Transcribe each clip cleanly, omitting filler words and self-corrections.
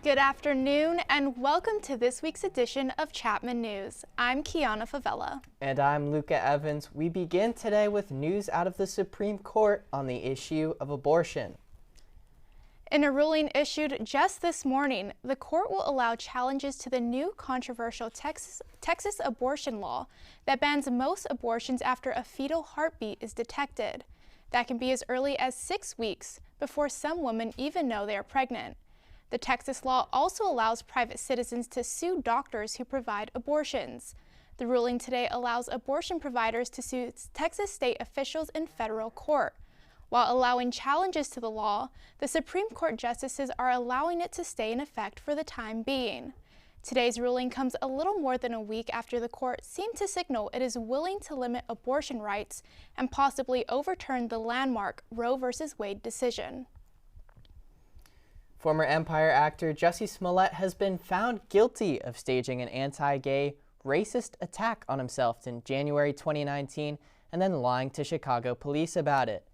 Good afternoon and welcome to this week's edition of Chapman News. I'm Kiana Favela. And I'm Luca Evans. We begin today with news out of the Supreme Court on the issue of abortion. In a ruling issued just this morning, the court will allow challenges to the new controversial Texas abortion law that bans most abortions after a fetal heartbeat is detected. That can be as early as 6 weeks before some women even know they are pregnant. The Texas law also allows private citizens to sue doctors who provide abortions. The ruling today allows abortion providers to sue Texas state officials in federal court. While allowing challenges to the law, the Supreme Court justices are allowing it to stay in effect for the time being. Today's ruling comes a little more than a week after the court seemed to signal it is willing to limit abortion rights and possibly overturn the landmark Roe v. Wade decision. Former Empire actor Jussie Smollett has been found guilty of staging an anti-gay, racist attack on himself in January 2019 and then lying to Chicago police about it.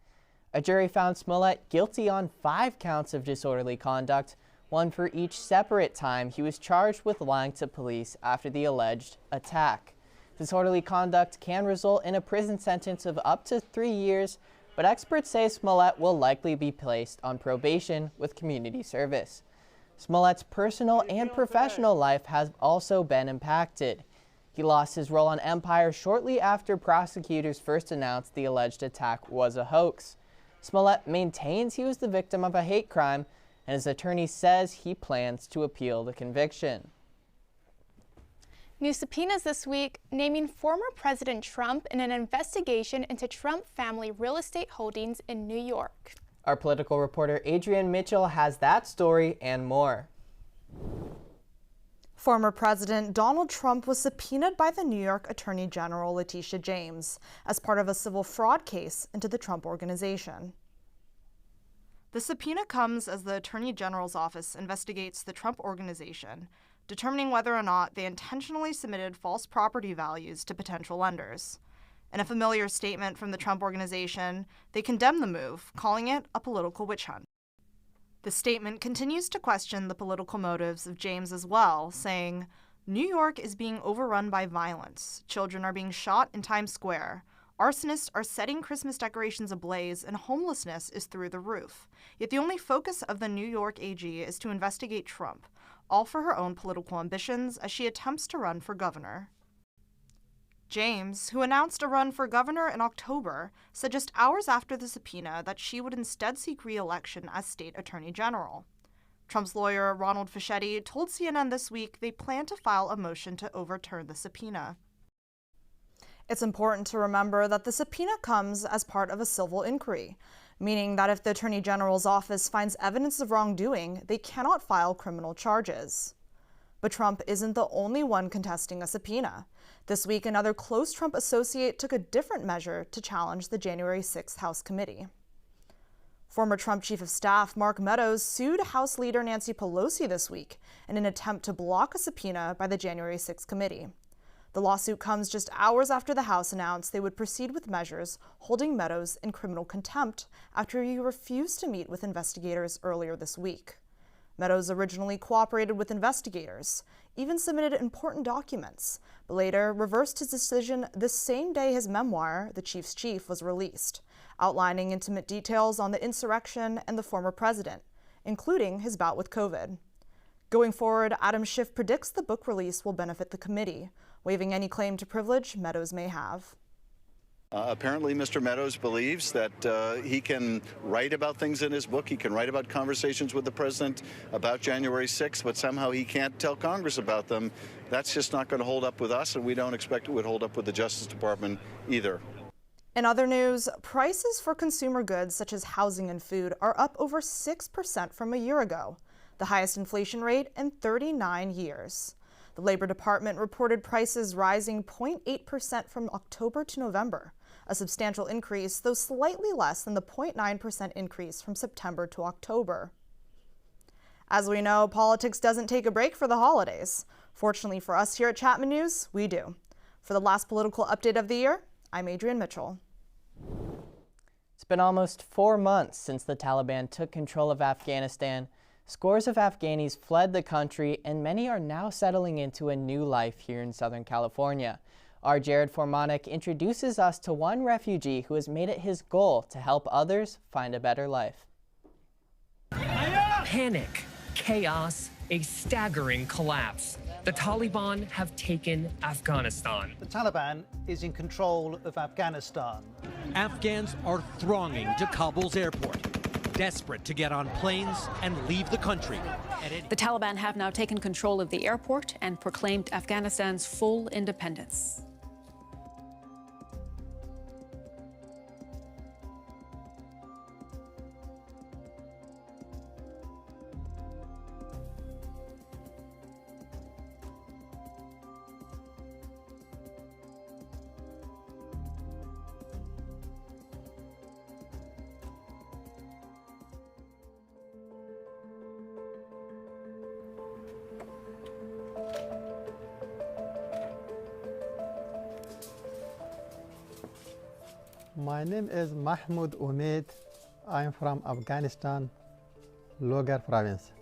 A jury found Smollett guilty on 5 counts of disorderly conduct, one for each separate time he was charged with lying to police after the alleged attack. Disorderly conduct can result in a prison sentence of up to 3 years, but experts say Smollett will likely be placed on probation with community service. Smollett's personal and professional life has also been impacted. He lost his role on Empire shortly after prosecutors first announced the alleged attack was a hoax. Smollett maintains he was the victim of a hate crime, and his attorney says he plans to appeal the conviction. New subpoenas this week naming former President Trump in an investigation into Trump family real estate holdings in New York. Our political reporter Adrienne Mitchell has that story and more. Former President Donald Trump was subpoenaed by the New York Attorney General Letitia James as part of a civil fraud case into the Trump Organization. The subpoena comes as the Attorney General's office investigates the Trump Organization, determining whether or not they intentionally submitted false property values to potential lenders. In a familiar statement from the Trump Organization, they condemn the move, calling it a political witch hunt. The statement continues to question the political motives of James as well, saying, "New York is being overrun by violence. Children are being shot in Times Square. Arsonists are setting Christmas decorations ablaze, and homelessness is through the roof. Yet the only focus of the New York AG is to investigate Trump, all for her own political ambitions as she attempts to run for governor." James, who announced a run for governor in October, said just hours after the subpoena that she would instead seek re-election as state attorney general. Trump's lawyer, Ronald Fischetti, told CNN this week they plan to file a motion to overturn the subpoena. It's important to remember that the subpoena comes as part of a civil inquiry, meaning that if the Attorney General's office finds evidence of wrongdoing, they cannot file criminal charges. But Trump isn't the only one contesting a subpoena. This week, another close Trump associate took a different measure to challenge the January 6th House committee. Former Trump Chief of Staff Mark Meadows sued House Leader Nancy Pelosi this week in an attempt to block a subpoena by the January 6th committee. The lawsuit comes just hours after the House announced they would proceed with measures holding Meadows in criminal contempt after he refused to meet with investigators earlier this week. Meadows originally cooperated with investigators, even submitted important documents, but later reversed his decision the same day his memoir, The Chief's Chief, was released, outlining intimate details on the insurrection and the former president, including his bout with COVID. Going forward, Adam Schiff predicts the book release will benefit the committee, waiving any claim to privilege Meadows may have. Apparently, Mr. Meadows believes that he can write about things in his book. He can write about conversations with the president about January 6th, but somehow he can't tell Congress about them. That's just not going to hold up with us, and we don't expect it would hold up with the Justice Department either. In other news, prices for consumer goods such as housing and food are up over 6% from a year ago, the highest inflation rate in 39 years. The Labor Department reported prices rising 0.8% from October to November, a substantial increase, though slightly less than the 0.9% increase from September to October. As we know, politics doesn't take a break for the holidays. Fortunately for us here at Chapman News, we do. For the last political update of the year, I'm Adrienne Mitchell. It's been almost 4 months since the Taliban took control of Afghanistan. Scores of Afghanis fled the country, and many are now settling into a new life here in Southern California. Our Jared Formanek introduces us to one refugee who has made it his goal to help others find a better life. Panic, chaos, a staggering collapse. The Taliban have taken Afghanistan. The Taliban is in control of Afghanistan. Afghans are thronging to Kabul's airport, desperate to get on planes and leave the country. The Taliban have now taken control of the airport and proclaimed Afghanistan's full independence. My name is Mahmoud Umaid. I am from Afghanistan, Logar province.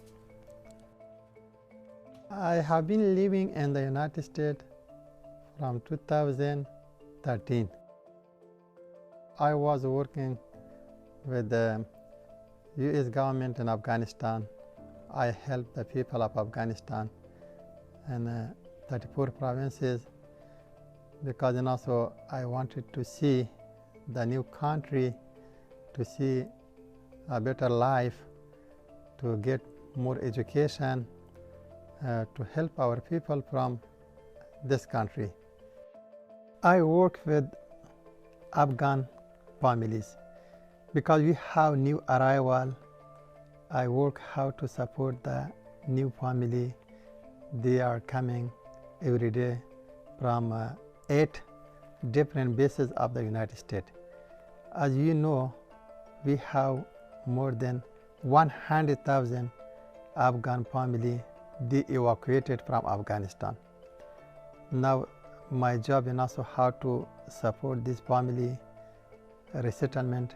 I have been living in the United States from 2013. I was working with the U.S. government in Afghanistan. I helped the people of Afghanistan and 34 provinces because also I wanted to see the new country, to see a better life, to get more education, to help our people from this country. I work with Afghan families because we have new arrival. I work how to support the new family. They are coming every day from 8 different bases of the United States. As you know, we have more than 100,000 Afghan family they evacuated from Afghanistan. Now my job is also how to support this family resettlement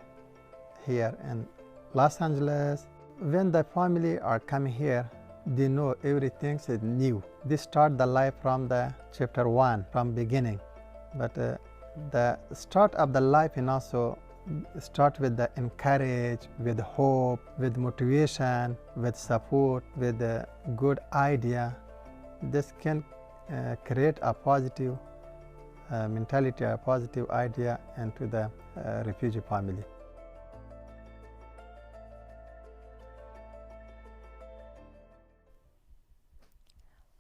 here in Los Angeles. When the family are coming here, they know everything is new. They start the life from the chapter 1, from beginning. But the start of the life and also start with the encourage, with hope, with motivation, with support, with a good idea. This can create a positive mentality, a positive idea into the refugee family.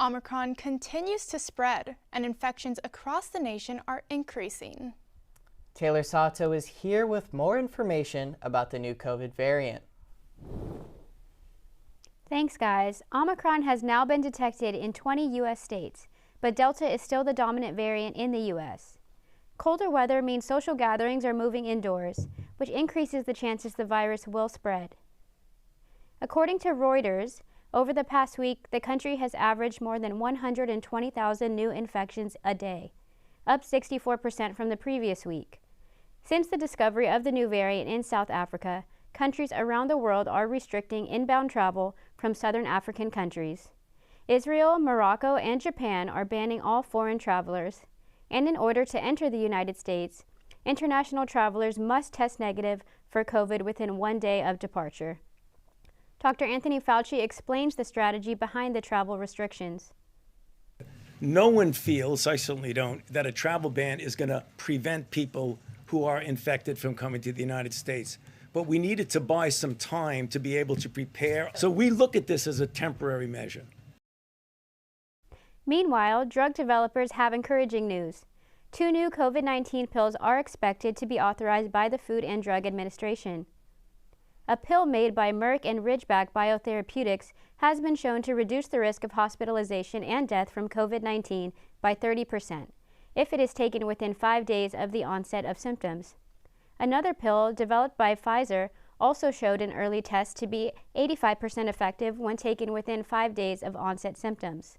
Omicron continues to spread, and infections across the nation are increasing. Taylor Sato is here with more information about the new COVID variant. Thanks, guys. Omicron has now been detected in 20 U.S. states, but Delta is still the dominant variant in the U.S. Colder weather means social gatherings are moving indoors, which increases the chances the virus will spread. According to Reuters, over the past week, the country has averaged more than 120,000 new infections a day, up 64% from the previous week. Since the discovery of the new variant in South Africa, countries around the world are restricting inbound travel from southern African countries. Israel, Morocco, and Japan are banning all foreign travelers, and in order to enter the United States, international travelers must test negative for COVID within 1 day of departure. Dr. Anthony Fauci explains the strategy behind the travel restrictions. No one feels, I certainly don't, that a travel ban is going to prevent people who are infected from coming to the United States. But we needed to buy some time to be able to prepare. So we look at this as a temporary measure. Meanwhile, drug developers have encouraging news. 2 new COVID-19 pills are expected to be authorized by the Food and Drug Administration. A pill made by Merck and Ridgeback Biotherapeutics has been shown to reduce the risk of hospitalization and death from COVID-19 by 30% if it is taken within 5 days of the onset of symptoms. Another pill developed by Pfizer also showed in early tests to be 85% effective when taken within 5 days of onset symptoms.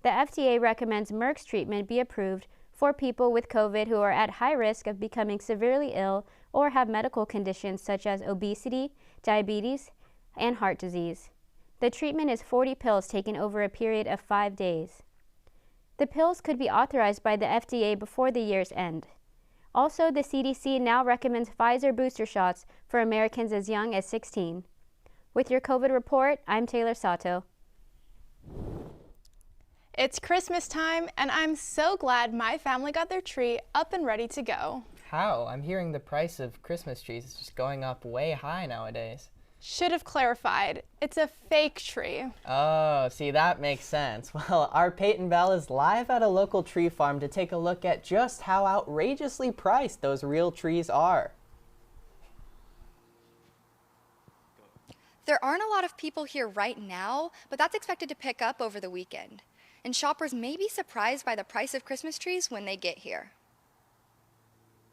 The FDA recommends Merck's treatment be approved for people with COVID who are at high risk of becoming severely ill or have medical conditions such as obesity, diabetes, and heart disease. The The treatment is 40 pills taken over a period of 5 days. The pills could be authorized by the FDA before the year's end. Also, the CDC now recommends Pfizer booster shots for Americans as young as 16. With your COVID report, I'm Taylor Sato. It's Christmas time, and I'm so glad my family got their tree up and ready to go. How? I'm hearing the price of Christmas trees is just going up way high nowadays. Should have clarified. It's a fake tree. Oh, see, that makes sense. Well, our Peyton Bell is live at a local tree farm to take a look at just how outrageously priced those real trees are. There aren't a lot of people here right now, but that's expected to pick up over the weekend. And shoppers may be surprised by the price of Christmas trees when they get here.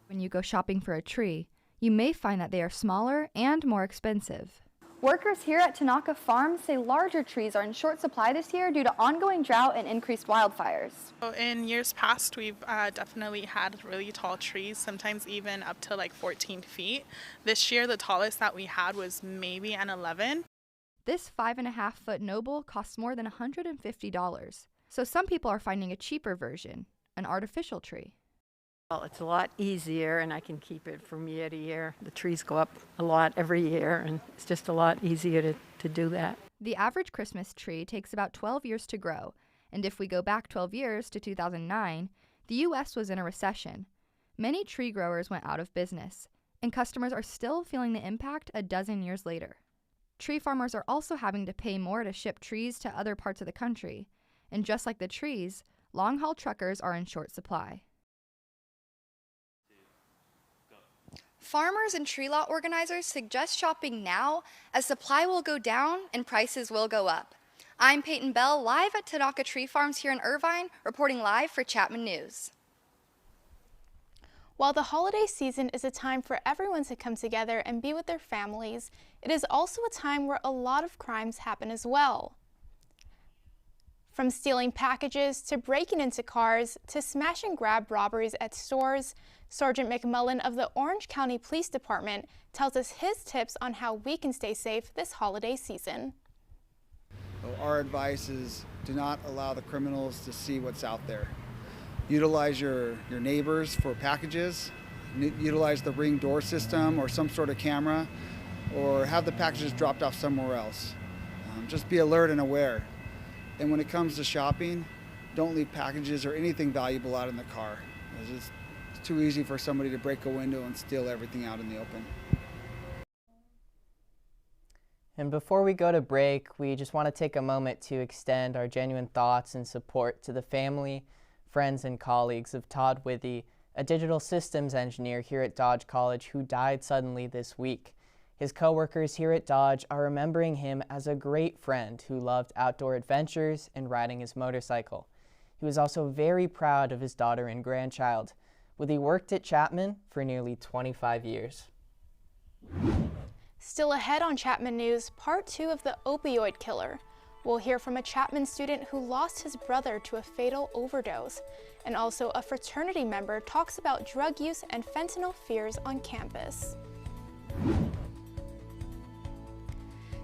When you go shopping for a tree, you may find that they are smaller and more expensive. Workers here at Tanaka Farm say larger trees are in short supply this year due to ongoing drought and increased wildfires. In years past, we've definitely had really tall trees, sometimes even up to like 14 feet. This year, the tallest that we had was maybe an 11. This 5.5-foot noble costs more than $150. So some people are finding a cheaper version, an artificial tree. Well, it's a lot easier, and I can keep it from year to year. The trees go up a lot every year, and it's just a lot easier to do that. The average Christmas tree takes about 12 years to grow, and if we go back 12 years to 2009, the U.S. was in a recession. Many tree growers went out of business, and customers are still feeling the impact a dozen years later. Tree farmers are also having to pay more to ship trees to other parts of the country, and just like the trees, long-haul truckers are in short supply. Farmers and tree lot organizers suggest shopping now as supply will go down and prices will go up. I'm Peyton Bell, live at Tanaka Tree Farms here in Irvine, reporting live for Chapman News. While the holiday season is a time for everyone to come together and be with their families, it is also a time where a lot of crimes happen as well. From stealing packages to breaking into cars to smash and grab robberies at stores, Sergeant McMullen of the Orange County Police Department tells us his tips on how we can stay safe this holiday season. Our advice is do not allow the criminals to see what's out there. Utilize your neighbors for packages, utilize the ring door system or some sort of camera, or have the packages dropped off somewhere else. Just be alert and aware. And when it comes to shopping, don't leave packages or anything valuable out in the car. It's too easy for somebody to break a window and steal everything out in the open. And before we go to break, we just want to take a moment to extend our genuine thoughts and support to the family, friends, and colleagues of Todd Withy, a digital systems engineer here at Dodge College who died suddenly this week. His co-workers here at Dodge are remembering him as a great friend who loved outdoor adventures and riding his motorcycle. He was also very proud of his daughter and grandchild. Withy worked at Chapman for nearly 25 years. Still ahead on Chapman News, part 2 of the Opioid Killer. We'll hear from a Chapman student who lost his brother to a fatal overdose. And also a fraternity member talks about drug use and fentanyl fears on campus.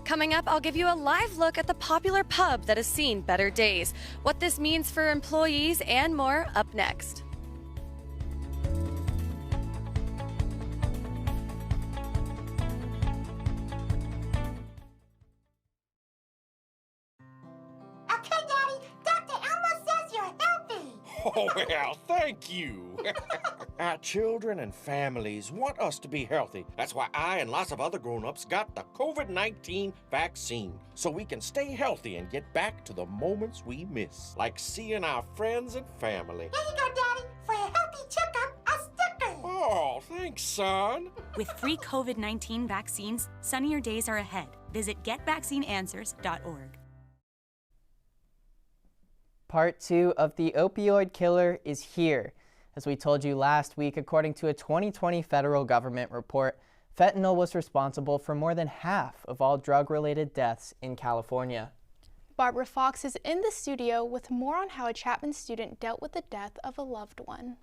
Coming up, I'll give you a live look at the popular pub that has seen better days, what this means for employees, and more up next. Okay, Daddy, Dr. Elmo says you're healthy. Oh, well, thank you. Our children and families want us to be healthy. That's why I and lots of other grown-ups got the COVID-19 vaccine, so we can stay healthy and get back to the moments we miss, like seeing our friends and family. Here you go, Daddy. For a healthy checkup, a sticker. Oh, thanks, son. With free COVID-19 vaccines, sunnier days are ahead. Visit getvaccineanswers.org. Part 2 of the Opioid Killer is here. As we told you last week, according to a 2020 federal government report, fentanyl was responsible for more than half of all drug-related deaths in California. Barbara Fox is in the studio with more on how a Chapman student dealt with the death of a loved one.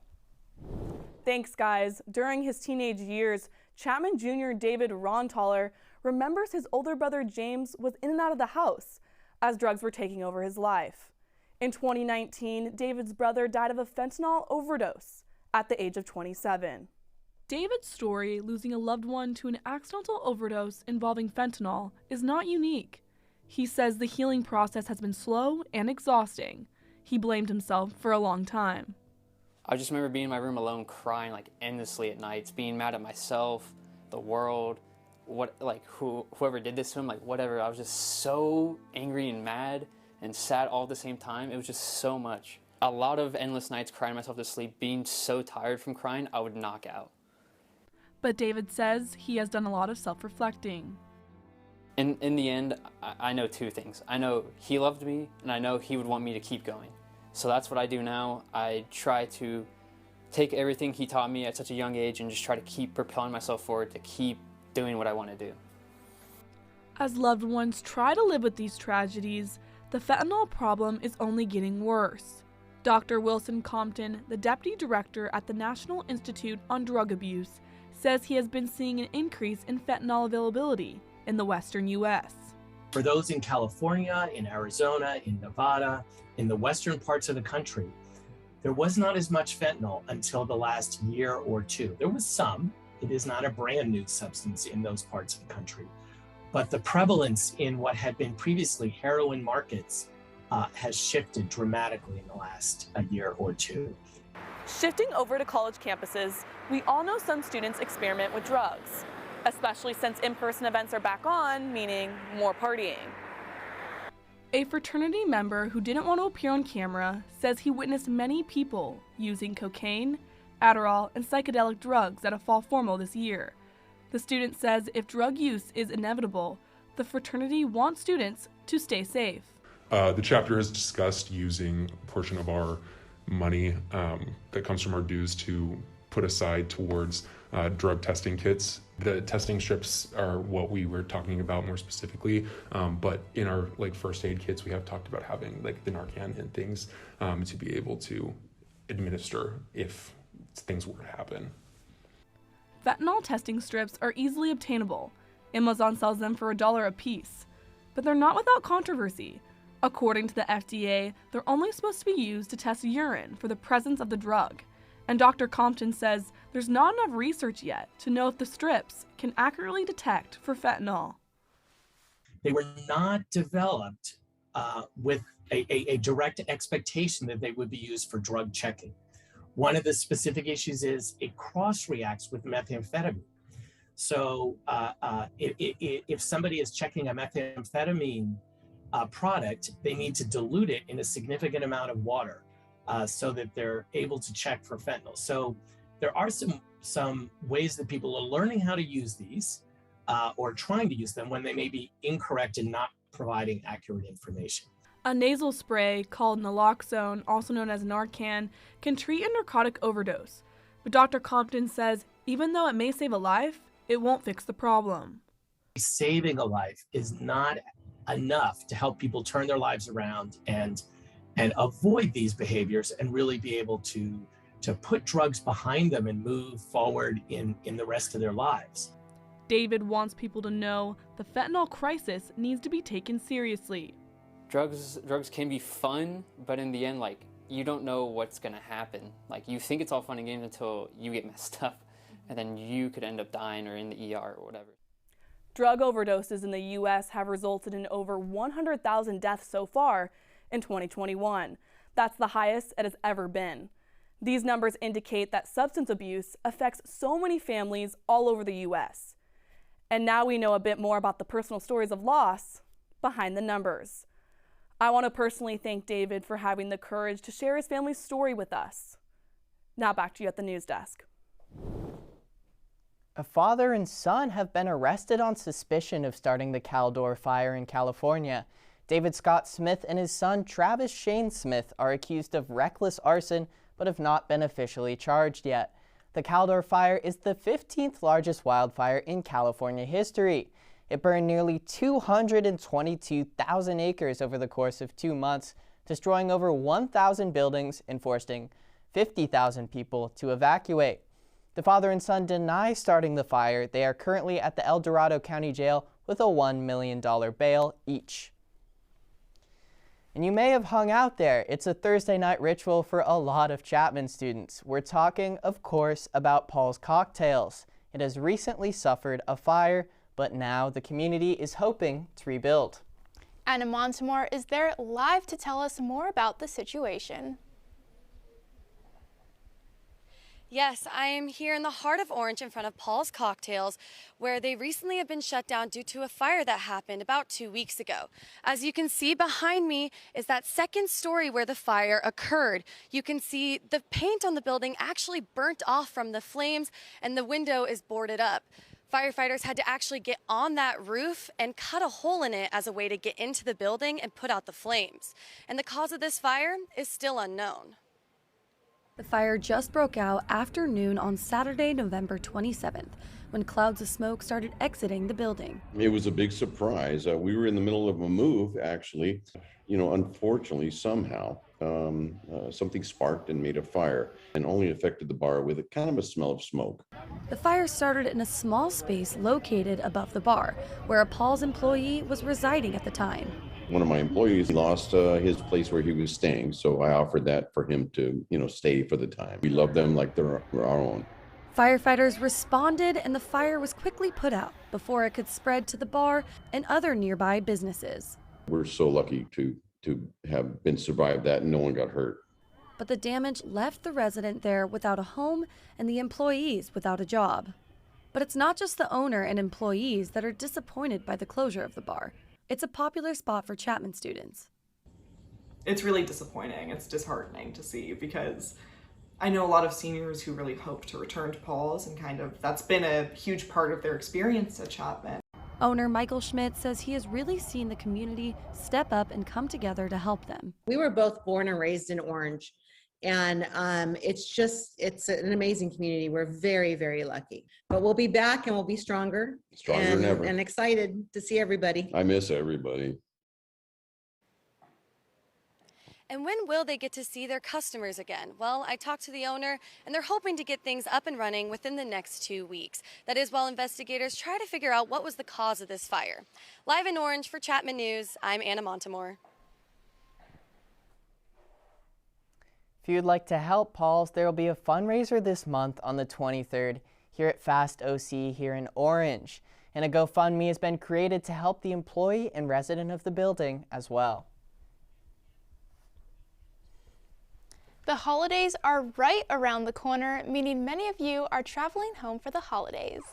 Thanks, guys. During his teenage years, Chapman Jr. David Rontaler remembers his older brother James was in and out of the house as drugs were taking over his life. In 2019, David's brother died of a fentanyl overdose at the age of 27. David's story, losing a loved one to an accidental overdose involving fentanyl, is not unique. He says the healing process has been slow and exhausting. He blamed himself for a long time. I just remember being in my room alone crying like endlessly at nights, being mad at myself, the world, whoever did this to him, like whatever. I was just so angry and mad and sad all at the same time. It was just so much. A lot of endless nights crying myself to sleep, being so tired from crying, I would knock out. But David says he has done a lot of self-reflecting. In the end, I know two things. I know he loved me, and I know he would want me to keep going. So that's what I do now. I try to take everything he taught me at such a young age and just try to keep propelling myself forward, to keep doing what I want to do. As loved ones try to live with these tragedies, the fentanyl problem is only getting worse. Dr. Wilson Compton, the deputy director at the National Institute on Drug Abuse, says he has been seeing an increase in fentanyl availability in the western U.S. For those in California, in Arizona, in Nevada, in the western parts of the country, there was not as much fentanyl until the last year or two. There was some. It is not a brand new substance in those parts of the country. But the prevalence in what had been previously heroin markets has shifted dramatically in the last year or two. Shifting over to college campuses, we all know some students experiment with drugs, especially since in-person events are back on, meaning more partying. A fraternity member who didn't want to appear on camera says he witnessed many people using cocaine, Adderall, and psychedelic drugs at a fall formal this year. The student says if drug use is inevitable, the fraternity wants students to stay safe. The chapter has discussed using a portion of our money that comes from our dues to put aside towards drug testing kits. The testing strips are what we were talking about more specifically, but in our first aid kits, we have talked about having the Narcan and things to be able to administer if things were to happen. Fentanyl testing strips are easily obtainable. Amazon sells them for $1 a piece, but they're not without controversy. According to the FDA, they're only supposed to be used to test urine for the presence of the drug. And Dr. Compton says there's not enough research yet to know if the strips can accurately detect for fentanyl. They were not developed with a direct expectation that they would be used for drug checking. One of the specific issues is it cross-reacts with methamphetamine. So if somebody is checking a methamphetamine product, they need to dilute it in a significant amount of water so that they're able to check for fentanyl. So there are some ways that people are learning how to use these or trying to use them when they may be incorrect and not providing accurate information. A nasal spray called naloxone, also known as Narcan, can treat a narcotic overdose. But Dr. Compton says even though it may save a life, it won't fix the problem. Saving a life is not enough to help people turn their lives around and avoid these behaviors and really be able to put drugs behind them and move forward in the rest of their lives. David wants people to know the fentanyl crisis needs to be taken seriously. Drugs can be fun, but in the end, you don't know what's gonna happen. You think it's all fun and games until you get messed up, and then you could end up dying or in the ER or whatever. Drug overdoses in the U.S. have resulted in over 100,000 deaths so far in 2021. That's the highest it has ever been. These numbers indicate that substance abuse affects so many families all over the U.S. And now we know a bit more about the personal stories of loss behind the numbers. I want to personally thank David for having the courage to share his family's story with us. Now back to you at the news desk. A father and son have been arrested on suspicion of starting the Caldor Fire in California. David Scott Smith and his son Travis Shane Smith are accused of reckless arson but have not been officially charged yet. The Caldor Fire is the 15th largest wildfire in California history. It burned nearly 222,000 acres over the course of 2 months, destroying over 1,000 buildings and forcing 50,000 people to evacuate. The father and son deny starting the fire. They are currently at the El Dorado County Jail with a $1 million bail each. And you may have hung out there. It's a Thursday night ritual for a lot of Chapman students. We're talking, of course, about Paul's Cocktails. It has recently suffered a fire, but now the community is hoping to rebuild. Anna Montemore is there live to tell us more about the situation. Yes, I am here in the heart of Orange in front of Paul's Cocktails, where they recently have been shut down due to a fire that happened about 2 weeks ago. As you can see behind me is that second story where the fire occurred. You can see the paint on the building actually burnt off from the flames, and the window is boarded up. Firefighters had to actually get on that roof and cut a hole in it as a way to get into the building and put out the flames. And the cause of this fire is still unknown. The fire just broke out after noon on Saturday, November 27th, when clouds of smoke started exiting the building. It was a big surprise. We were in the middle of a move, actually. Unfortunately, somehow, something sparked and made a fire and only affected the bar with a kind of a smell of smoke. The fire started in a small space located above the bar, where a Paul's employee was residing at the time. One of my employees lost his place where he was staying, so I offered that for him to, stay for the time. We love them like they're our own. Firefighters responded and the fire was quickly put out before it could spread to the bar and other nearby businesses. We're so lucky to have been survived that and no one got hurt. But the damage left the resident there without a home and the employees without a job. But it's not just the owner and employees that are disappointed by the closure of the bar. It's a popular spot for Chapman students. It's really disappointing. It's disheartening to see because I know a lot of seniors who really hope to return to Paul's and that's been a huge part of their experience at Chapman. Owner Michael Schmidt says he has really seen the community step up and come together to help them. We were both born and raised in Orange, and it's an amazing community. We're very, very lucky. But we'll be back and we'll be stronger. Stronger than ever. And excited to see everybody. I miss everybody. And when will they get to see their customers again? Well, I talked to the owner, and they're hoping to get things up and running within the next 2 weeks. That is while investigators try to figure out what was the cause of this fire. Live in Orange for Chapman News, I'm Anna Montemore. If you'd like to help Paul's, there will be a fundraiser this month on the 23rd here at Fast OC here in Orange. And a GoFundMe has been created to help the employee and resident of the building as well. The holidays are right around the corner, meaning many of you are traveling home for the holidays.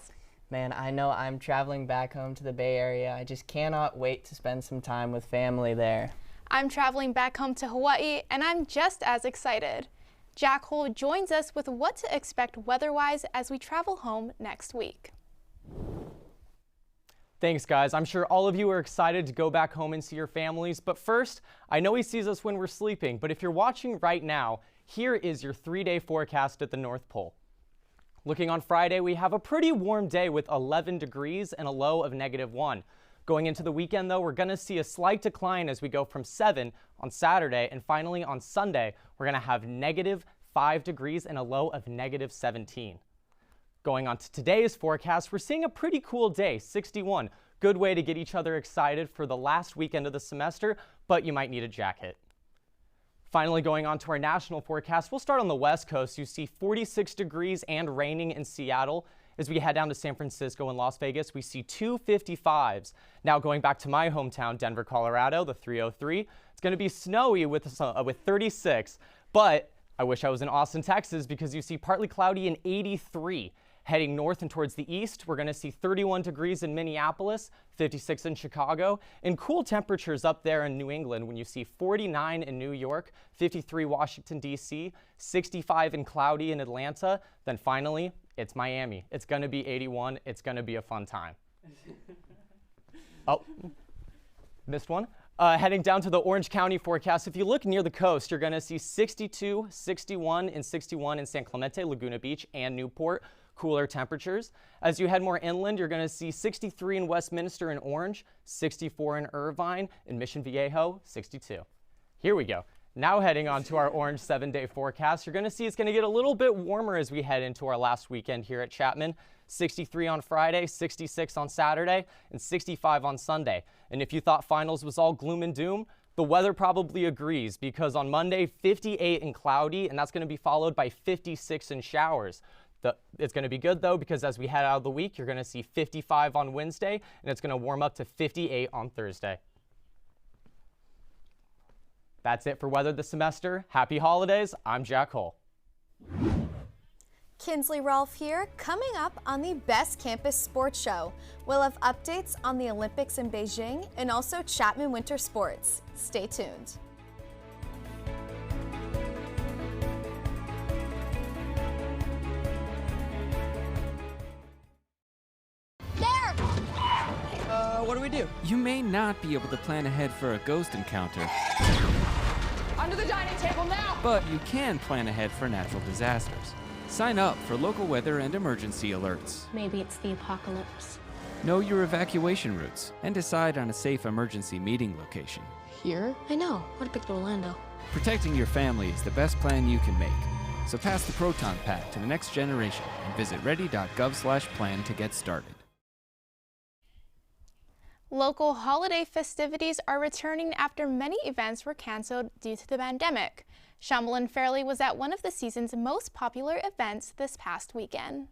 Man, I know I'm traveling back home to the Bay Area. I just cannot wait to spend some time with family there. I'm traveling back home to Hawaii, and I'm just as excited. Jack Hole joins us with what to expect weather-wise as we travel home next week. Thanks, guys. I'm sure all of you are excited to go back home and see your families, but first, I know he sees us when we're sleeping, but if you're watching right now, here is your 3-day forecast at the North Pole. Looking on Friday, we have a pretty warm day with 11 degrees and a low of -1. Going into the weekend, though, we're going to see a slight decline as we go from 7 on Saturday, and finally on Sunday, we're going to have -5 degrees and a low of -17. Going on to today's forecast, we're seeing a pretty cool day, 61. Good way to get each other excited for the last weekend of the semester, but you might need a jacket. Finally, going on to our national forecast, we'll start on the West Coast. You see 46 degrees and raining in Seattle. As we head down to San Francisco and Las Vegas, we see 255s. Now going back to my hometown, Denver, Colorado, the 303, it's going to be snowy with 36, but I wish I was in Austin, Texas, because you see partly cloudy and 83. Heading north and towards the east, we're going to see 31 degrees in Minneapolis, 56 in Chicago, and cool temperatures up there in New England when you see 49 in New York, 53 Washington, D.C., 65 and cloudy in Atlanta. Then finally, it's Miami. It's going to be 81. It's going to be a fun time. Oh, missed one. Heading down to the Orange County forecast, if you look near the coast, you're going to see 62, 61, and 61 in San Clemente, Laguna Beach, and Newport. Cooler temperatures. As you head more inland, you're going to see 63 in Westminster and Orange, 64 in Irvine, in Mission Viejo, 62. Here we go. Now heading on to our Orange 7-day forecast, you're going to see it's going to get a little bit warmer as we head into our last weekend here at Chapman. 63 on Friday, 66 on Saturday, and 65 on Sunday. And if you thought finals was all gloom and doom, the weather probably agrees, because on Monday, 58 and cloudy, and that's going to be followed by 56 and showers. It's going to be good, though, because as we head out of the week, you're going to see 55 on Wednesday, and it's going to warm up to 58 on Thursday. That's it for weather this semester. Happy holidays. I'm Jack Hull. Kinsley Rolfe here. Coming up on the Best Campus Sports Show, we'll have updates on the Olympics in Beijing and also Chapman Winter Sports. Stay tuned. What do we do? You may not be able to plan ahead for a ghost encounter. Under the dining table now! But you can plan ahead for natural disasters. Sign up for local weather and emergency alerts. Maybe it's the apocalypse. Know your evacuation routes and decide on a safe emergency meeting location. Here? I know. What a pick to Orlando. Protecting your family is the best plan you can make. So pass the Proton Pack to the next generation and visit ready.gov/plan to get started. Local holiday festivities are returning after many events were canceled due to the pandemic. Shambhalin Fairley was at one of the season's most popular events this past weekend.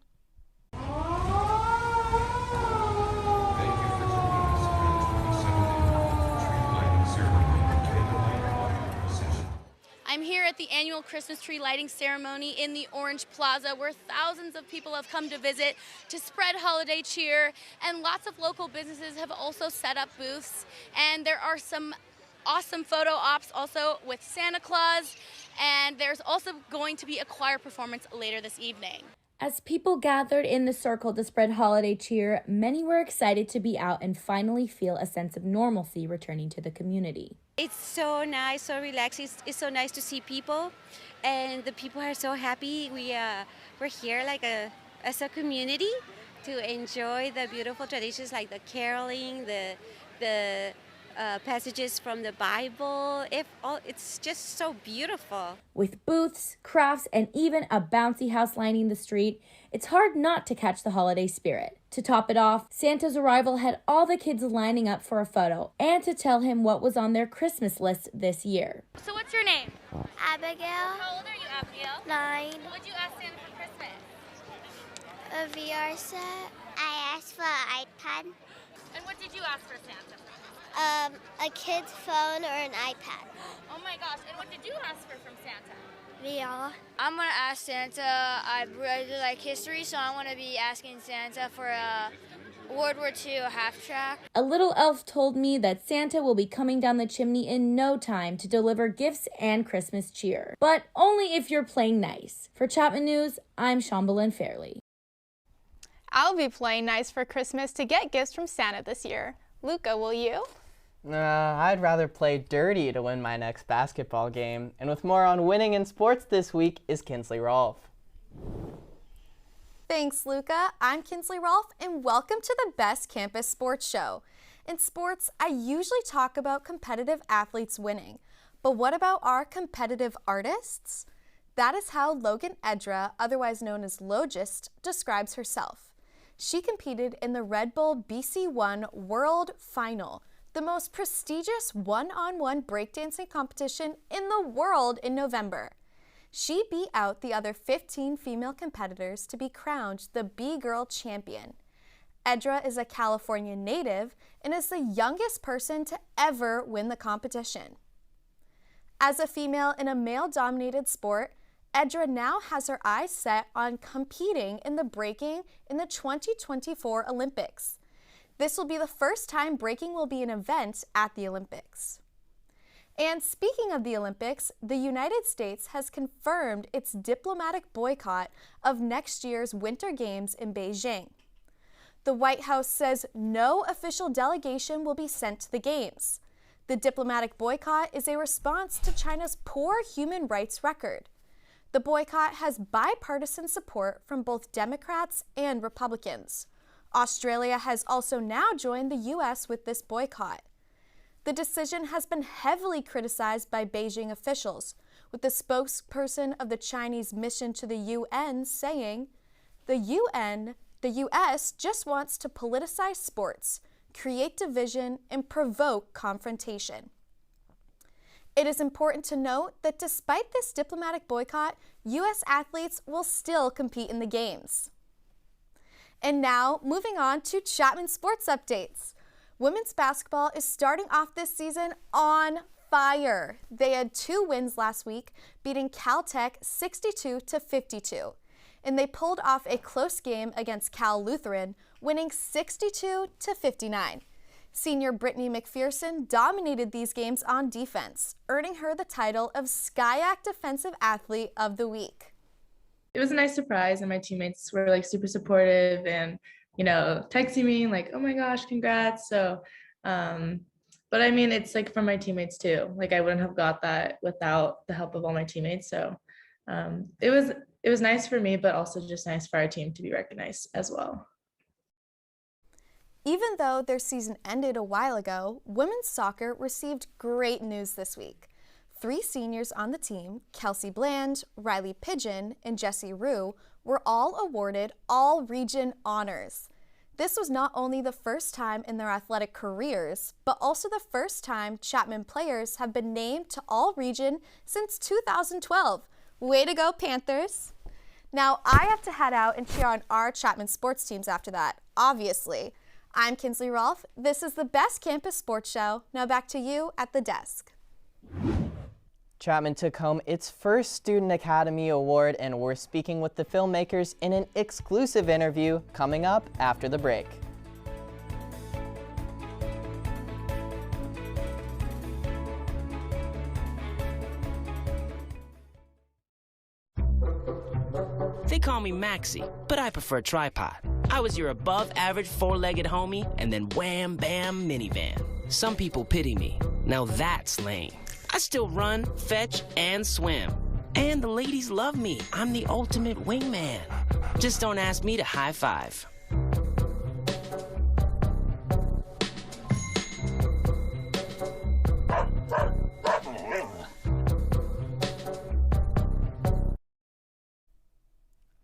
I'm here at the annual Christmas tree lighting ceremony in the Orange Plaza, where thousands of people have come to visit to spread holiday cheer, and lots of local businesses have also set up booths. And there are some awesome photo ops also with Santa Claus, and there's also going to be a choir performance later this evening. As people gathered in the circle to spread holiday cheer, many were excited to be out and finally feel a sense of normalcy returning to the community. It's so nice, so relaxing. It's so nice to see people, and the people are so happy. We're here like as a community to enjoy the beautiful traditions like the caroling, the passages from the Bible. It's just so beautiful. With booths, crafts, and even a bouncy house lining the street, it's hard not to catch the holiday spirit. To top it off, Santa's arrival had all the kids lining up for a photo and to tell him what was on their Christmas list this year. So what's your name? Abigail. How old are you, Abigail? 9. What'd you ask Santa for Christmas? A VR set. I asked for an iPad. And what did you ask for Santa? A kid's phone or an iPad. Oh my gosh, and what did you ask for from Santa? VR. I'm going to ask Santa, I really like history, so I'm going to be asking Santa for a World War II half-track. A little elf told me that Santa will be coming down the chimney in no time to deliver gifts and Christmas cheer. But only if you're playing nice. For Chapman News, I'm Shambhalin Fairley. I'll be playing nice for Christmas to get gifts from Santa this year. Luca, will you? I'd rather play dirty to win my next basketball game. And with more on winning in sports this week is Kinsley Rolfe. Thanks, Luca. I'm Kinsley Rolfe, and welcome to the Best Campus Sports Show. In sports, I usually talk about competitive athletes winning. But what about our competitive artists? That is how Logan Edra, otherwise known as Logist, describes herself. She competed in the Red Bull BC1 World Final, the most prestigious one-on-one breakdancing competition in the world in November. She beat out the other 15 female competitors to be crowned the B-Girl champion. Edra is a California native and is the youngest person to ever win the competition. As a female in a male-dominated sport, Edra now has her eyes set on competing in the breaking in the 2024 Olympics. This will be the first time breaking will be an event at the Olympics. And speaking of the Olympics, the United States has confirmed its diplomatic boycott of next year's Winter Games in Beijing. The White House says no official delegation will be sent to the Games. The diplomatic boycott is a response to China's poor human rights record. The boycott has bipartisan support from both Democrats and Republicans. Australia has also now joined the U.S. with this boycott. The decision has been heavily criticized by Beijing officials, with the spokesperson of the Chinese mission to the UN saying, "The UN The U.S. just wants to politicize sports, create division, and provoke confrontation. It is important to note that despite this diplomatic boycott, U.S. athletes will still compete in the games. And now, moving on to Chapman sports updates. Women's basketball is starting off this season on fire. They had 2 wins last week, beating Caltech 62-52. And they pulled off a close game against Cal Lutheran, winning 62-59. Senior Brittany McPherson dominated these games on defense, earning her the title of SCIAC Defensive Athlete of the Week. It was a nice surprise, and my teammates were like super supportive and, you know, texting me like, oh my gosh, congrats. So, but I mean, it's like from my teammates too. Like I wouldn't have got that without the help of all my teammates. So it was nice for me, but also just nice for our team to be recognized as well. Even though their season ended a while ago, women's soccer received great news this week. 3 seniors on the team, Kelsey Bland, Riley Pigeon, and Jessie Rue, were all awarded all-region honors. This was not only the first time in their athletic careers, but also the first time Chapman players have been named to all-region since 2012. Way to go, Panthers! Now, I have to head out and cheer on our Chapman sports teams after that, obviously. I'm Kinsley Rolfe. This is the Best Campus Sports Show. Now back to you at the desk. Chapman took home its first Student Academy Award, and we're speaking with the filmmakers in an exclusive interview coming up after the break. They call me Maxie, but I prefer tripod. I was your above-average 4-legged homie, and then wham, bam, minivan. Some people pity me. Now that's lame. I still run, fetch, and swim. And the ladies love me. I'm the ultimate wingman. Just don't ask me to high five.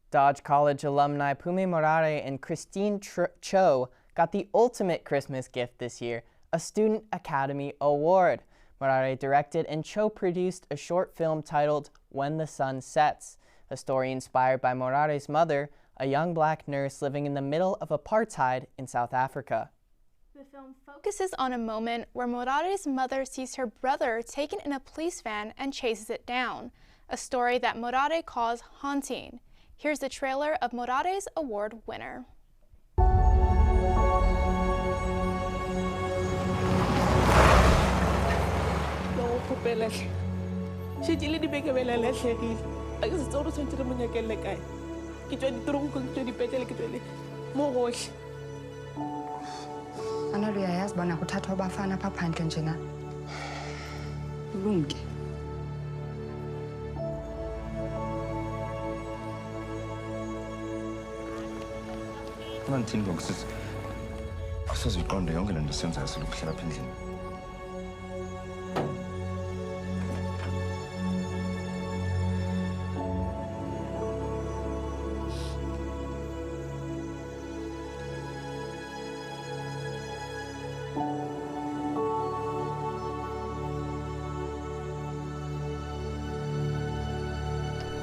Dodge College alumni Pume Morare and Christine Cho got the ultimate Christmas gift this year, a Student Academy Award. Morare directed and Cho produced a short film titled When the Sun Sets, a story inspired by Morare's mother, a young black nurse living in the middle of apartheid in South Africa. The film focuses on a moment where Morare's mother sees her brother taken in a police van and chases it down, a story that Morare calls haunting. Here's the trailer of Morare's award winner. Ngithini ngokusisi asaziqonda yonke lento senzayo silokuhlala apha endlini.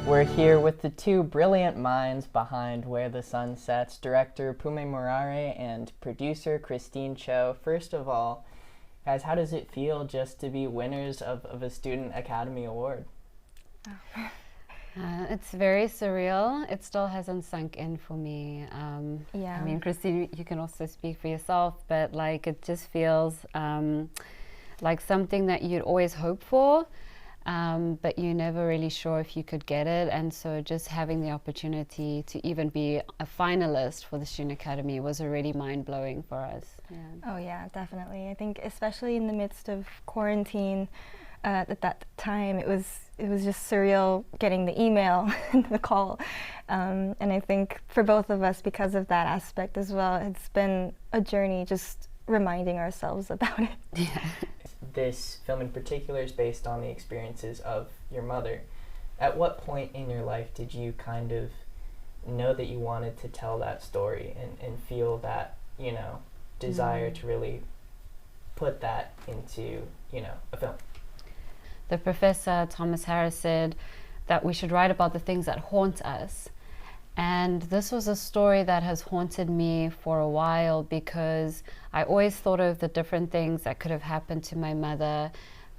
We're here with the 2 brilliant minds behind Where the Sun Sets, director Pume Morare and producer Christine Cho. First of all, guys, how does it feel just to be winners of a Student Academy Award? It's very surreal. It still hasn't sunk in for me. Yeah. I mean, Christine, you can also speak for yourself, but like it just feels like something that you'd always hope for. But you're never really sure if you could get it, and so just having the opportunity to even be a finalist for the Student Academy was already mind-blowing for us. Yeah. Oh yeah, definitely. I think especially in the midst of quarantine, at that time it was just surreal getting the email and the call, and I think for both of us, because of that aspect as well, it's been a journey just reminding ourselves about it. Yeah. This film in particular is based on the experiences of your mother. At what point in your life did you kind of know that you wanted to tell that story and feel that, you know, desire to really put that into, you know, a film? The professor, Thomas Harris, said that we should write about the things that haunt us. And this was a story that has haunted me for a while, because I always thought of the different things that could have happened to my mother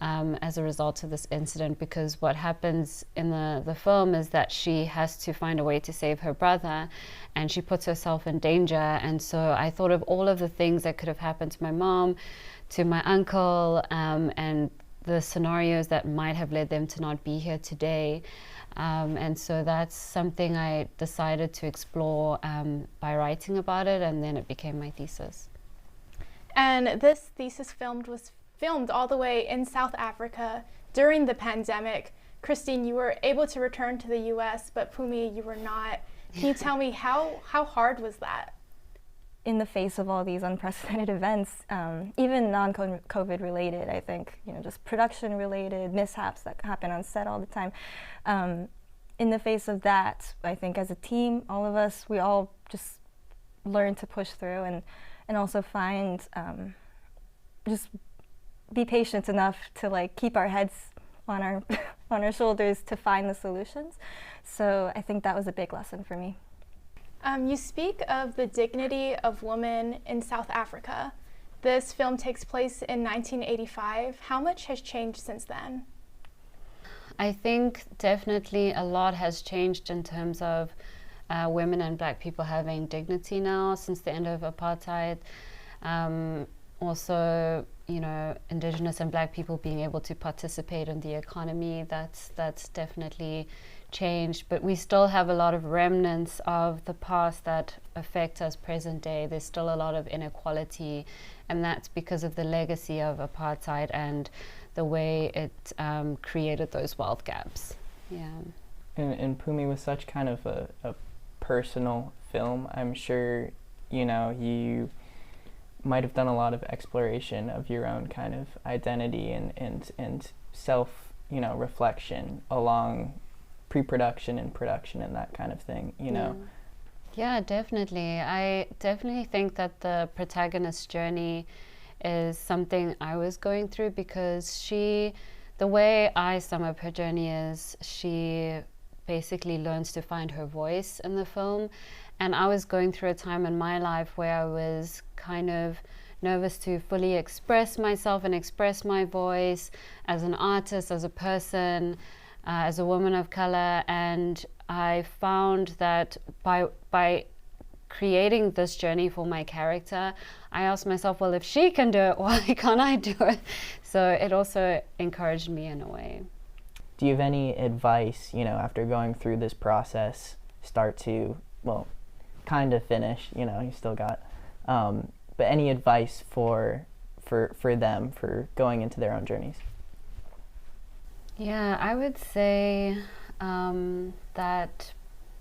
as a result of this incident, because what happens in the film is that she has to find a way to save her brother, and she puts herself in danger. And so I thought of all of the things that could have happened to my mom, to my uncle, and the scenarios that might have led them to not be here today. And so that's something I decided to explore by writing about it, and then it became my thesis. And this thesis was filmed all the way in South Africa during the pandemic. Christine, you were able to return to the US, but Pumi, you were not. Can you tell me how hard was that? In the face of all these unprecedented events, even non-COVID related, I think, you know, just production related mishaps that happen on set all the time. In the face of that, I think as a team, all of us, we all just learn to push through and also find, just be patient enough to like keep our heads on our on our shoulders to find the solutions. So I think that was a big lesson for me. You speak of the dignity of women in South Africa. This film takes place in 1985. How much has changed since then? I think definitely a lot has changed in terms of women and Black people having dignity now since the end of apartheid. Also, you know, Indigenous and Black people being able to participate in the economy, that's definitely changed, but we still have a lot of remnants of the past that affect us present day. There's still a lot of inequality, and that's because of the legacy of apartheid and the way it created those wealth gaps. Yeah. And Pumi, was such kind of a personal film, I'm sure, you know, you might have done a lot of exploration of your own kind of identity and self, you know, reflection along pre-production and production and that kind of thing, you know? Yeah, definitely. I definitely think that the protagonist's journey is something I was going through, because the way I sum up her journey is she basically learns to find her voice in the film. And I was going through a time in my life where I was kind of nervous to fully express myself and express my voice as an artist, as a person, as a woman of color. And I found that by creating this journey for my character, I asked myself, well, if she can do it, why can't I do it? So it also encouraged me in a way. Do you have any advice, you know, after going through this process, start to, well, kind of finish, you know, you still got, but any advice for them for going into their own journeys? Yeah, I would say that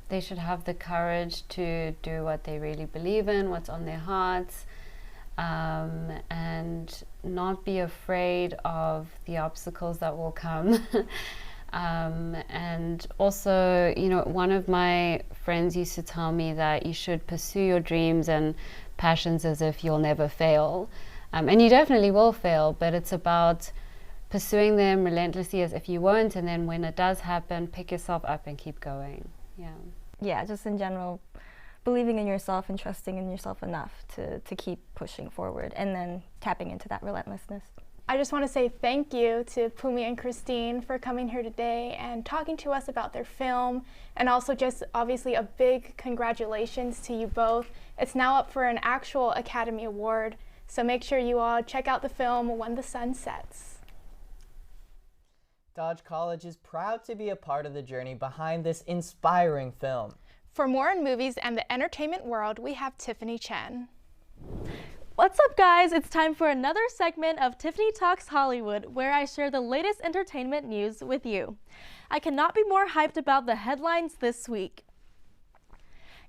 they should have the courage to do what they really believe in, what's on their hearts, and not be afraid of the obstacles that will come. And also, you know, one of my friends used to tell me that you should pursue your dreams and passions as if you'll never fail. And you definitely will fail, but it's about pursuing them relentlessly as if you won't, and then when it does happen, pick yourself up and keep going. Yeah, just in general, believing in yourself and trusting in yourself enough to keep pushing forward, and then tapping into that relentlessness. I just want to say thank you to Pumi and Christine for coming here today and talking to us about their film, and also just obviously a big congratulations to you both. It's now up for an actual Academy Award, so make sure you all check out the film When the Sun Sets. Dodge College is proud to be a part of the journey behind this inspiring film. For more on movies and the entertainment world, we have Tiffany Chen. What's up, guys? It's time for another segment of Tiffany Talks Hollywood, where I share the latest entertainment news with you. I cannot be more hyped about the headlines this week.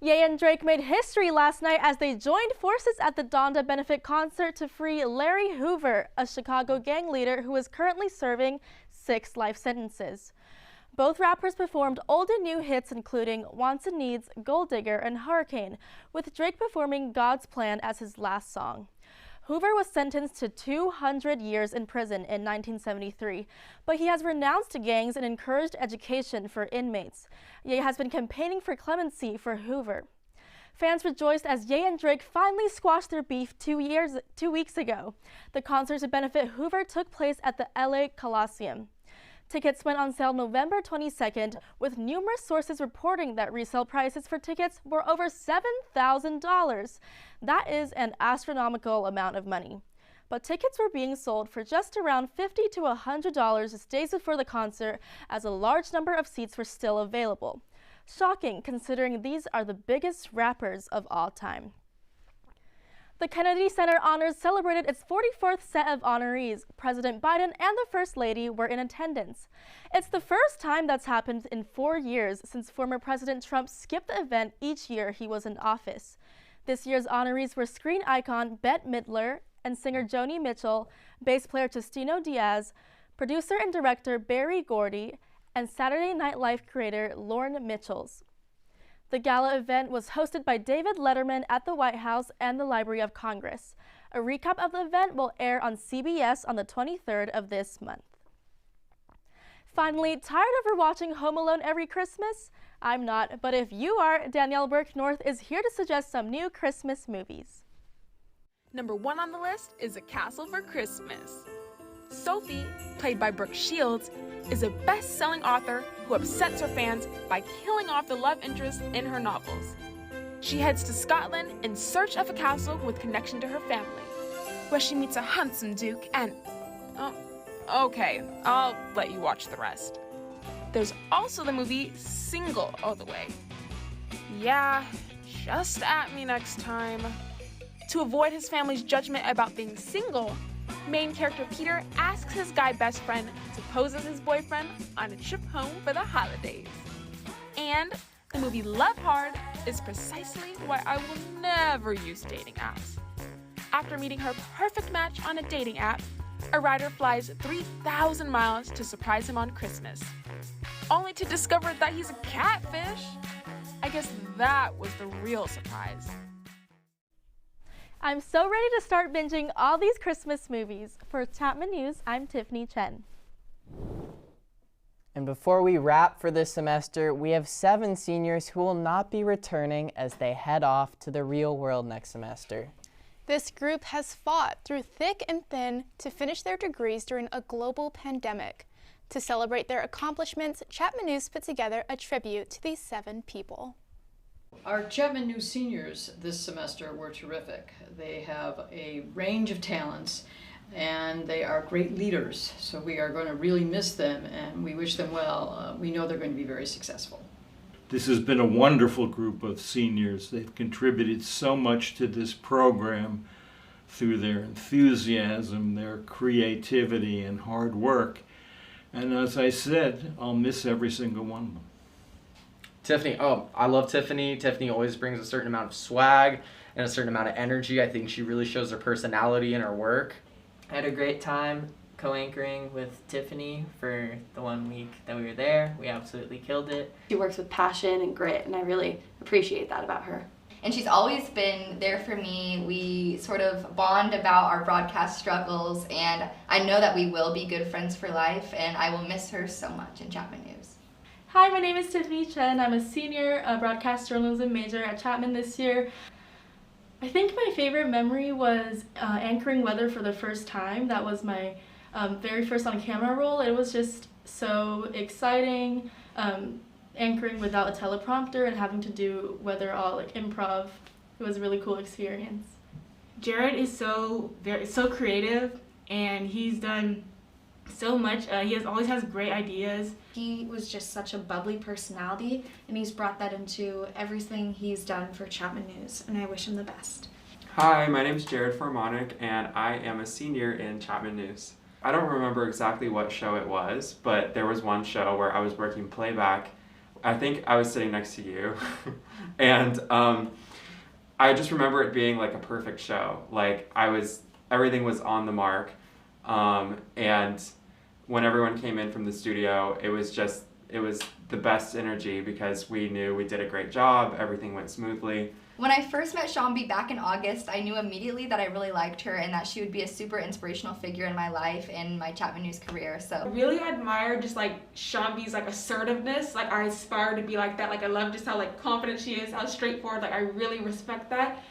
Ye and Drake made history last night as they joined forces at the Donda benefit concert to free Larry Hoover, a Chicago gang leader who is currently serving 6 life sentences. Both rappers performed old and new hits including Wants and Needs, Gold Digger, and Hurricane, with Drake performing God's Plan as his last song. Hoover was sentenced to 200 years in prison in 1973, but he has renounced gangs and encouraged education for inmates. Ye has been campaigning for clemency for Hoover. Fans rejoiced as Ye and Drake finally squashed their beef 2 weeks ago. The concert to benefit Hoover took place at the LA Coliseum. Tickets went on sale November 22nd, with numerous sources reporting that resale prices for tickets were over $7,000. That is an astronomical amount of money. But tickets were being sold for just around $50 to $100 days before the concert, as a large number of seats were still available. Shocking, considering these are the biggest rappers of all time. The Kennedy Center Honors celebrated its 44th set of honorees. President Biden and the First Lady were in attendance. It's the first time that's happened in 4 years since former President Trump skipped the event each year he was in office. This year's honorees were screen icon Bette Midler and singer Joni Mitchell, bass player Testino Diaz, producer and director Berry Gordy, and Saturday Night Live creator Lorne Michaels. The gala event was hosted by David Letterman at the White House and the Library of Congress. A recap of the event will air on CBS on the 23rd of this month. Finally, tired of watching Home Alone every Christmas? I'm not, but if you are, Danielle Burke North is here to suggest some new Christmas movies. Number 1 on the list is A Castle for Christmas. Sophie, played by Brooke Shields, is a best-selling author who upsets her fans by killing off the love interest in her novels. She heads to Scotland in search of a castle with connection to her family, where she meets a handsome duke and... okay, I'll let you watch the rest. There's also the movie Single All the Way. Yeah, just at me next time. To avoid his family's judgment about being single, main character Peter asks his guy best friend to pose as his boyfriend on a trip home for the holidays. And the movie Love Hard is precisely why I will never use dating apps. After meeting her perfect match on a dating app, a writer flies 3,000 miles to surprise him on Christmas, only to discover that he's a catfish. I guess that was the real surprise. I'm so ready to start binging all these Christmas movies. For Chapman News, I'm Tiffany Chen. And before we wrap for this semester, we have 7 seniors who will not be returning as they head off to the real world next semester. This group has fought through thick and thin to finish their degrees during a global pandemic. To celebrate their accomplishments, Chapman News put together a tribute to these 7 people. Our Chapman News seniors this semester were terrific. They have a range of talents and they are great leaders, so we are going to really miss them and we wish them well. We know they're going to be very successful. This has been a wonderful group of seniors. They've contributed so much to this program through their enthusiasm, their creativity, and hard work. And as I said, I'll miss every single one of them. Tiffany, I love Tiffany. Tiffany always brings a certain amount of swag and a certain amount of energy. I think she really shows her personality in her work. I had a great time co-anchoring with Tiffany for the 1 week that we were there. We absolutely killed it. She works with passion and grit, and I really appreciate that about her. And she's always been there for me. We sort of bond about our broadcast struggles, and I know that we will be good friends for life, and I will miss her so much in Chapman News. Hi, my name is Tiffany Chen. I'm a senior broadcast journalism major at Chapman this year. I think my favorite memory was anchoring weather for the first time. That was my very first on-camera role. It was just so exciting, anchoring without a teleprompter and having to do weather all like improv. It was a really cool experience. Jared is so creative, and he's done so much. He always has great ideas. He was just such a bubbly personality, and he's brought that into everything he's done for Chapman News, and I wish him the best. Hi, my name is Jared Formanek, and I am a senior in Chapman News. I don't remember exactly what show it was, but there was one show where I was working playback. I think I was sitting next to you, and I just remember it being like a perfect show. Like everything was on the mark. And when everyone came in from the studio, it was just it was the best energy because we knew we did a great job, everything went smoothly. When I first met Shambi back in August, I knew immediately that I really liked her and that she would be a super inspirational figure in my life and my Chapman News career. So I really admire just like Shambi's like assertiveness. Like I aspire to be like that. Like I love just how like confident she is, how straightforward. Like I really respect that.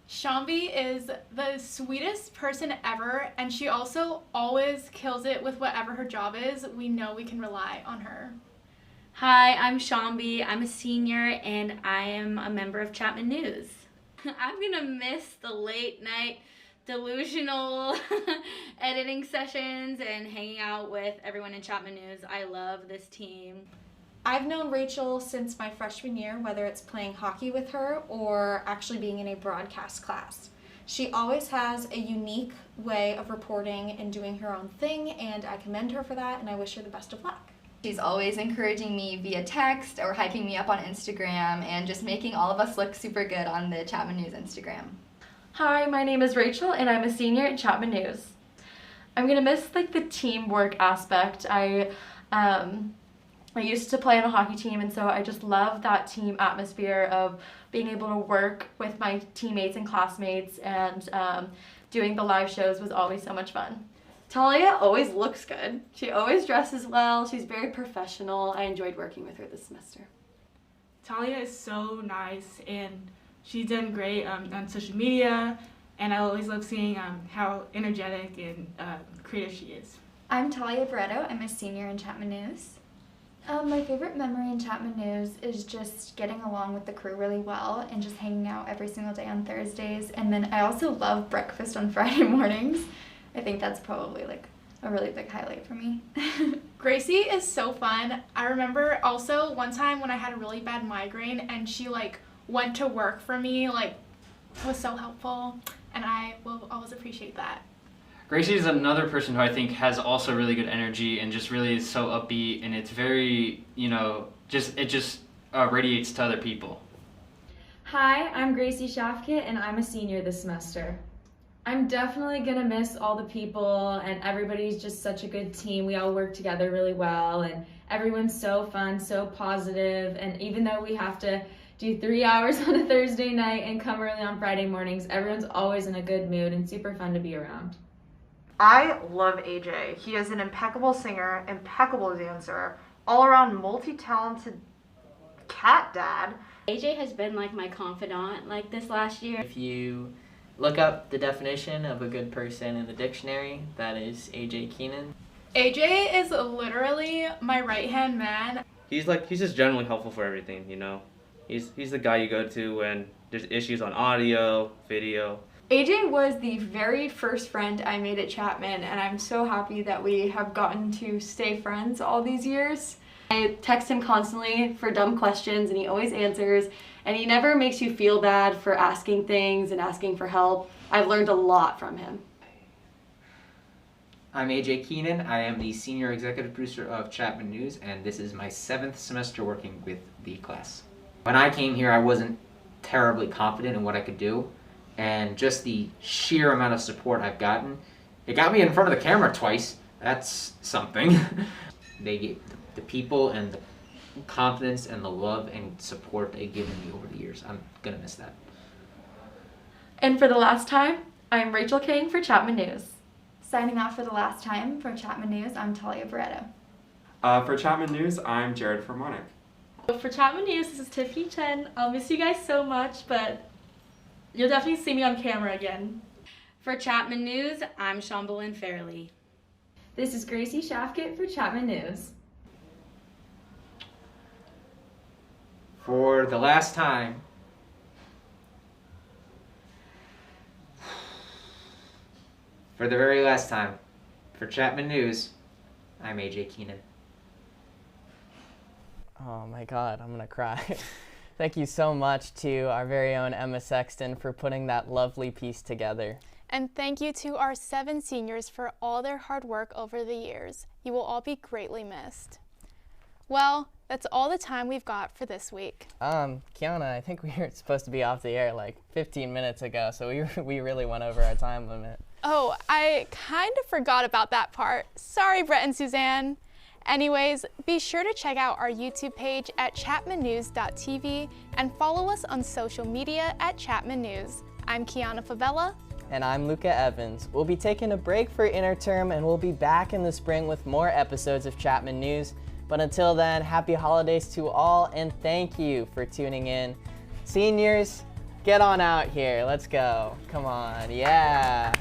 Shambi is the sweetest person ever, and she also always kills it with whatever her job is. We know we can rely on her. Hi, I'm Shambi. I'm a senior and I am a member of Chapman News. I'm gonna miss the late night delusional editing sessions and hanging out with everyone in Chapman News. I love this team. I've known Rachel since my freshman year, whether it's playing hockey with her or actually being in a broadcast class. She always has a unique way of reporting and doing her own thing, and I commend her for that, and I wish her the best of luck. she's always encouraging me via text or hyping me up on Instagram and just making all of us look super good on the Chapman News Instagram. Hi, my name is Rachel and I'm a senior at Chapman News. I'm gonna miss like the teamwork aspect. I used to play on a hockey team, and so I just love that team atmosphere of being able to work with my teammates and classmates, and doing the live shows was always so much fun. Talia always looks good. She always dresses well. She's very professional. I enjoyed working with her this semester. Talia is so nice, and she's done great on social media, and I always love seeing how energetic and creative she is. I'm Talia Barretto. I'm a senior in Chapman News. My favorite memory in Chapman News is just getting along with the crew really well and just hanging out every single day on Thursdays. And then I also love breakfast on Friday mornings. I think that's probably like a really big highlight for me. Gracie is so fun. I remember also one time when I had a really bad migraine and she like went to work for me, like was so helpful, and I will always appreciate that. Gracie is another person who I think has also really good energy and just really is so upbeat, and it's very, it just radiates to other people. Hi, I'm Gracie Shafkit and I'm a senior this semester. I'm definitely gonna miss all the people, and everybody's just such a good team. We all work together really well and everyone's so fun, so positive, and even though we have to do 3 hours on a Thursday night and come early on Friday mornings, everyone's always in a good mood and super fun to be around. I love AJ. He is an impeccable singer, impeccable dancer, all-around multi-talented cat dad. AJ has been like my confidant like this last year. If you look up the definition of a good person in the dictionary, that is AJ Keenan. AJ is literally my right-hand man. He's just generally helpful for everything, He's the guy you go to when there's issues on audio, video. AJ was the very first friend I made at Chapman, and I'm so happy that we have gotten to stay friends all these years. I text him constantly for dumb questions and he always answers, and he never makes you feel bad for asking things and asking for help. I've learned a lot from him. I'm AJ Keenan. I am the senior executive producer of Chapman News, and this is my 7th semester working with the class. When I came here, I wasn't terribly confident in what I could do, and just the sheer amount of support I've gotten, it got me in front of the camera twice. That's something. The people and the confidence and the love and support they've given me over the years, I'm gonna miss that. And for the last time, I'm Rachel King for Chapman News. Signing off for the last time for Chapman News, I'm Talia Barretto. For Chapman News, I'm Jared Formanek. For Chapman News, this is Tiffany Chen. I'll miss you guys so much, but you'll definitely see me on camera again. For Chapman News, I'm Shambhalin Fairley. This is Gracie Shafkit for Chapman News. For the last time, for the very last time, for Chapman News, I'm AJ Keenan. Oh my God, I'm gonna cry. Thank you so much to our very own Emma Sexton for putting that lovely piece together. And thank you to our 7 seniors for all their hard work over the years. You will all be greatly missed. Well, that's all the time we've got for this week. Kiana, I think we were supposed to be off the air like 15 minutes ago, so we really went over our time limit. Oh, I kind of forgot about that part. Sorry, Brett and Suzanne. Anyways, be sure to check out our YouTube page at chapmannews.tv and follow us on social media at Chapman News. I'm Kiana Favela. And I'm Luca Evans. We'll be taking a break for interterm and we'll be back in the spring with more episodes of Chapman News. But until then, happy holidays to all and thank you for tuning in. Seniors, get on out here. Let's go. Come on. Yeah.